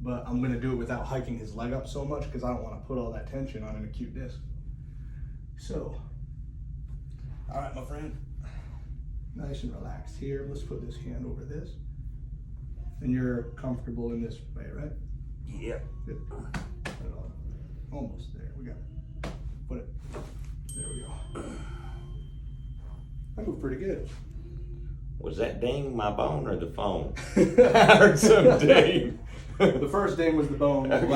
but I'm gonna do it without hiking his leg up so much because I don't want to put all that tension on an acute disc. So, all right, my friend, nice and relaxed here. Let's put this hand over this. And you're comfortable in this way, right? Yep. Good. Put it on. Almost there. We got it. Put it. There we go. That moved pretty good. Was that ding my bone or the phone? I heard some ding. The first ding was the bone. The last